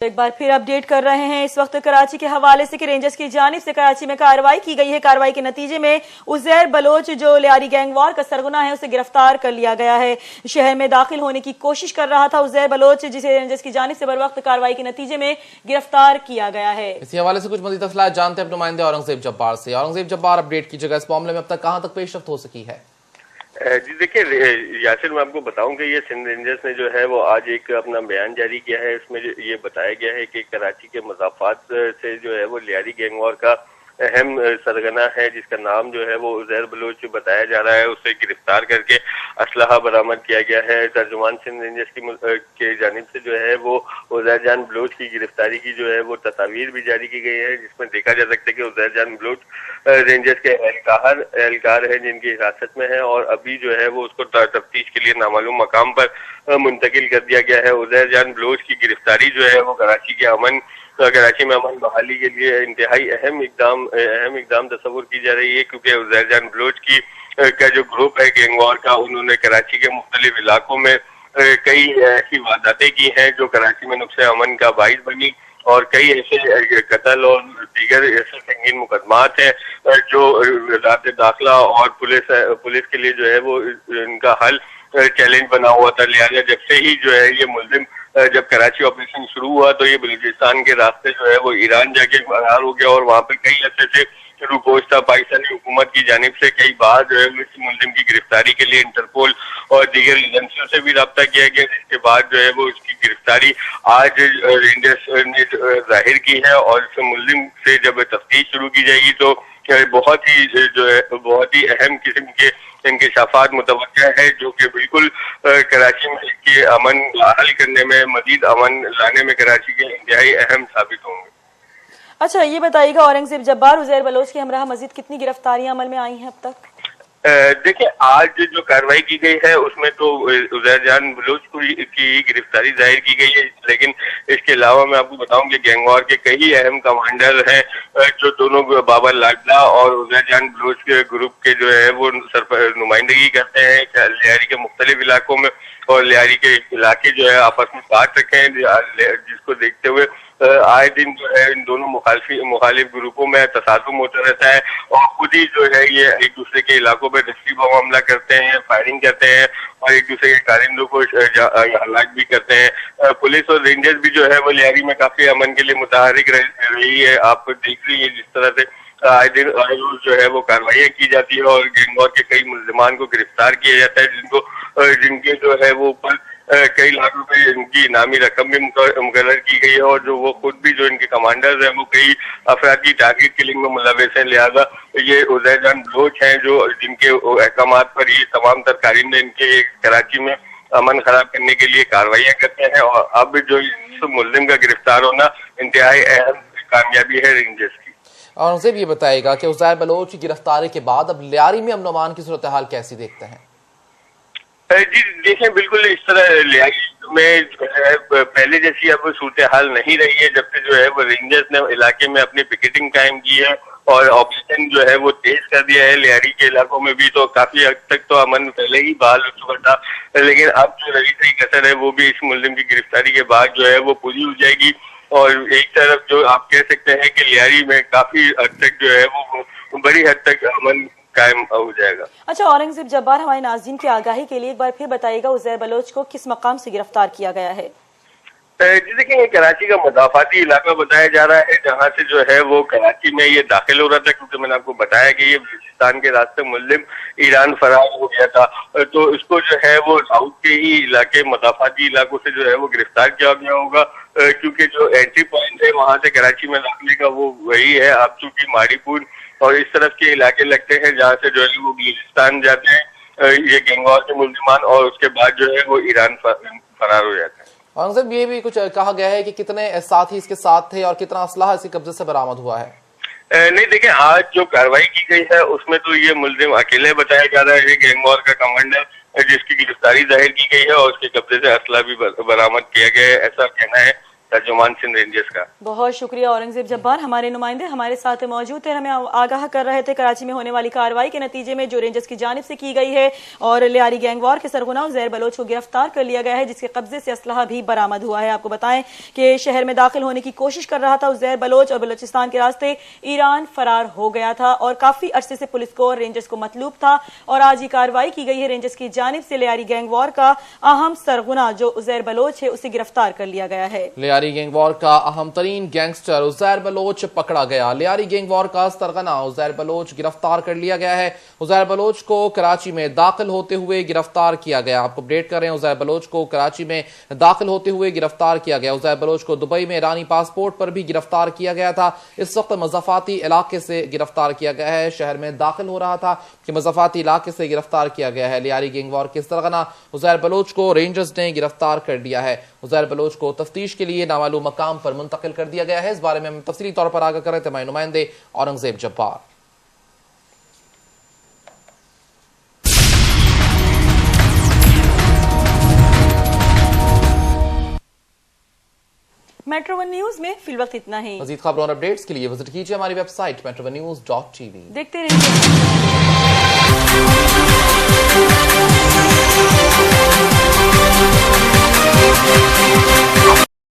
एक बार फिर अपडेट कर रहे हैं इस वक्त कराची के हवाले से कि रेंजर्स की जानिब से कराची में कार्रवाई की गई है। कार्रवाई के नतीजे में उज़ैर बलोच जो लियारी गैंगवार का सरगना है उसे गिरफ्तार कर लिया गया है। शहर में दाखिल होने की कोशिश कर रहा था उज़ैर बलोच, जिसे रेंजर्स की जानिब से बर वक्त कार्रवाई के नतीजे में गिरफ्तार किया गया है। इसी हवाले से कुछ मज़ीद तफसीलात जानते हैं नुमाइंदे औरंगजेब जब्बार से। औरंगजेब जब्बार, अपडेट कीजिएगा इस मामले में अब तक कहां तक पेशरफ्त हो सकी है? जी देखिए यासिर, मैं आपको बताऊं कि ये सिंध रेंजर्स ने जो है वो आज एक अपना बयान जारी किया है। इसमें ये बताया गया है कि कराची के मज़ाफ़ात से जो है वो लियारी गैंगवार का अहम सरगना है जिसका नाम जो है वो उज़ैर बलोच बताया जा रहा है, उसे गिरफ्तार करके असलहा बरामद किया गया है। तर्जुमान सिंध रेंजर्स की जानिब से जो है वो उज़ैर जान बलोच की गिरफ्तारी की जो है वो तस्वीर भी जारी की गई है, जिसमें देखा जा सकता है कि उज़ैर जान बलोच रेंजर्स के एहलकार है जिनकी हिरासत में है और अभी जो है वो उसको तफ्तीश के लिए नामालूम मकाम पर मुंतकिल कर दिया गया है। उज़ैर जान बलोच की गिरफ्तारी जो है वो कराची में अमन बहाली के लिए इंतहाई अहम इकदाम तस्वुर की जा रही है, क्योंकि उज़ैर जान बलोच का जो ग्रुप है गैंगवार का, उन्होंने कराची के मुख्तलिफ इलाकों में कई ऐसी वारदातें की हैं जो कराची में नुक्से अमन का बाइस बनी और कई ऐसे कत्ल और दीगर ऐसे संगीन मुकदमात हैं जो वज़ारत दाखिला और पुलिस के लिए जो है वो इनका हल चैलेंज बना हुआ था। लिहाजा जब से ही जो है ये मुल्जिम जब कराची ऑपरेशन शुरू हुआ तो ये बलूचिस्तान के रास्ते जो है वो ईरान जाके फरार हो गया और वहाँ पे कई अर्से से रुपोश था। पाकिस्तानी हुकूमत की जानिब से कई बार जो है इस मुल्जिम की गिरफ्तारी के लिए इंटरपोल और दीगर एजेंसियों से भी रब्ता किया गया, जिसके बाद जो है वो उसकी गिरफ्तारी आज रेंजर्स ने जाहिर की है और इस मुल्जिम से जब तफ्तीश शुरू की जाएगी तो बहुत ही अहम किस्म के इंकशाफात मुतवक्किल है, जो कि बिल्कुल कराची में के अमन बहाल करने में, मजीद अमन लाने में कराची के इंतहाई अहम साबित होंगे। अच्छा, ये बताइएगा औरंगजेब जब्बार, उज़ैर बलोच के हमरा मजीद कितनी गिरफ्तारियां अमल में आई हैं अब तक? देखिए आज जो कार्रवाई की गई है उसमें तो उज़ैर जान बलोच की गिरफ्तारी जाहिर की गई है, लेकिन इसके अलावा मैं आपको बताऊं कि गैंगवार के कई अहम कमांडर हैं जो दोनों बाबर लाडला और उज़ैर जान बलोच के ग्रुप के जो है वो नुमाइंदगी करते हैं लियारी के मुख्तलिफ इलाकों में, और लियारी के इलाके जो है आपस में बांट रखे हैं, जिसको देखते हुए आए दिन जो है इन दोनों मुखालिफ ग्रुपों में तसादुम होता रहता है और खुद ही जो है ये एक दूसरे के इलाकों में दस्ती बम हमला करते हैं, फायरिंग करते हैं और एक दूसरे के कारिंदों को हलाक भी करते हैं। पुलिस और रेंजर्स भी जो है वो लियारी में काफी अमन के लिए मुतहरिक रही है। आप देख रही है जिस तरह से आए दिन आए रोज जो है वो कार्रवाइयाँ की जाती है और गैंगवार के कई मुल्जिमान को गिरफ्तार किया जाता है, जिनके जो है वो ऊपर कई लाख रुपए इनकी इनामी रकम भी मुकर्रर की गई है और जो वो खुद भी जो इनके कमांडर्स हैं वो कई अफराद की टारगेट किलिंग में मुलविस हैं। लिहाजा ये उज़ैर जान बलोच हैं जो जिनके अहकाम पर ये तमाम तर कारिंदे इनके कराची में अमन खराब करने के लिए कार्रवाइयाँ करते हैं और अब जो इस मुल्जिम का गिरफ्तार होना इंतहाई अहम कामयाबी है रेंजर्स की। और उनसे भी ये बताएगा कि उज़ैर बलोच की गिरफ्तारी के बाद अब लियारी में अमन अमान की सूरत हाल कैसी देखते हैं? जी देखें, बिल्कुल इस तरह लियारी में जो है पहले जैसी अब सूरत हाल नहीं रही है। जब से जो है वो रेंजर्स ने इलाके में अपनी पिकेटिंग कायम की है और ऑपरेशन जो है वो तेज कर दिया है। लियारी के इलाकों में भी तो काफी हद तक तो अमन पहले ही बहाल हो चुका था, लेकिन अब जो रही सही कसर है वो भी इस मुल्जिम की गिरफ्तारी के बाद जो है वो पूरी हो जाएगी और एक तरफ जो आप कह सकते हैं कि लियारी में काफी हद तक जो है वो बड़ी हद तक अमन कायम हो जाएगा। अच्छा औरंगजेब जब्बार, हमारे नाज़रीन की आगाही के लिए एक बार फिर बताइएगा उज़ैर बलोच को किस मकाम से गिरफ्तार किया गया है? जी देखिए, कराची का मदाफाती इलाका बताया जा रहा है जहाँ से जो है वो कराची में ये दाखिल हो रहा था, क्योंकि मैंने आपको बताया कि ये बलूचिस्तान के रास्ते मुल्जिम ईरान फरार हो गया था, तो इसको जो है वो साउथ के ही इलाके मदाफाती इलाकों से जो है वो गिरफ्तार किया गया होगा, क्योंकि जो एंट्री पॉइंट है वहाँ से कराची में दाखिले का वो वही है। आप चूंकि माड़ीपुर और इस तरफ के इलाके लगते हैं जहाँ से जो है वो बलूचिस्तान जाते हैं ये गैंगवार के मुल्जिमान और उसके बाद जो है वो ईरान फरार हो जाते हैं। औरंगजेब, ये भी कुछ कहा गया है कि कितने साथी इसके साथ थे और कितना असलाह इसके कब्जे से बरामद हुआ है? नहीं देखें, आज जो कार्रवाई की गई है उसमें तो ये मुल्जिम अकेले बताया जा रहा है, गैंगवार का कमांडर जिसकी गिरफ्तारी जाहिर की गई है और उसके कब्जे से असला भी बरामद किया गया है, ऐसा कहना है। तर्जुमान सिंध रेंजर्स का। बहुत शुक्रिया औरंगजेब जब्बार। हमारे नुमाइंदे हमारे साथ मौजूद थे, हमें आगाह कर रहे थे कराची में होने वाली कार्रवाई के नतीजे में जो रेंजर्स की जानिब से की गई है और लियारी गैंगवार के सरगना उज़ैर बलोच को गिरफ्तार कर लिया गया है, जिसके कब्जे से असलहा भी बरामद हुआ है। आपको बताएं कि शहर में दाखिल होने की कोशिश कर रहा था उज़ैर बलोच और बलोचिस्तान के रास्ते ईरान फरार हो गया था और काफी अरसे से पुलिस को और रेंजर्स को मतलूब था और आज ये कार्रवाई की गई है। रेंजर्स की जानिब से लियारी गैंगवार का अहम सरगना जो उज़ैर बलोच है उसे गिरफ्तार कर लिया गया है। लियारी गैंगवार का अहम तरीन गैंगस्टर उज़ैर बलोच पकड़ा गया। लियारी गैंगवार का सरगना उज़ैर बलोच गिरफ्तार कर लिया गया है। उज़ैर बलोच को कराची में दाखिल होते हुए गिरफ्तार किया गया। आपको अपडेट कर रहे हैं, उज़ैर बलोच को कराची में दाखिल होते हुए गिरफ्तार किया गया। उज़ैर बलोच को दुबई में ईरानी पासपोर्ट पर भी गिरफ्तार किया गया था। इस वक्त मज़ाफ़ाती इलाके से गिरफ्तार किया गया है। शहर में दाखिल हो रहा था कि मज़ाफ़ाती इलाके से गिरफ्तार किया गया है। लियारी गैंगवार के सरगना उज़ैर बलोच को रेंजर्स ने गिरफ्तार कर लिया है। उज़ैर बलोच को तफ्तीश के लिए नामालूम मकाम पर मुंतकिल कर दिया गया है। इस बारे में हम तफसीली तौर पर आगाह कर रहे थे हमारे नुमाइंदे Aurangzeb Jabbar. Metro one news में फिलवक्त इतना ही। मज़ीद खबरों और अपडेट्स के लिए विजिट कीजिए हमारी वेबसाइट metronews.tv। देखते रहिए।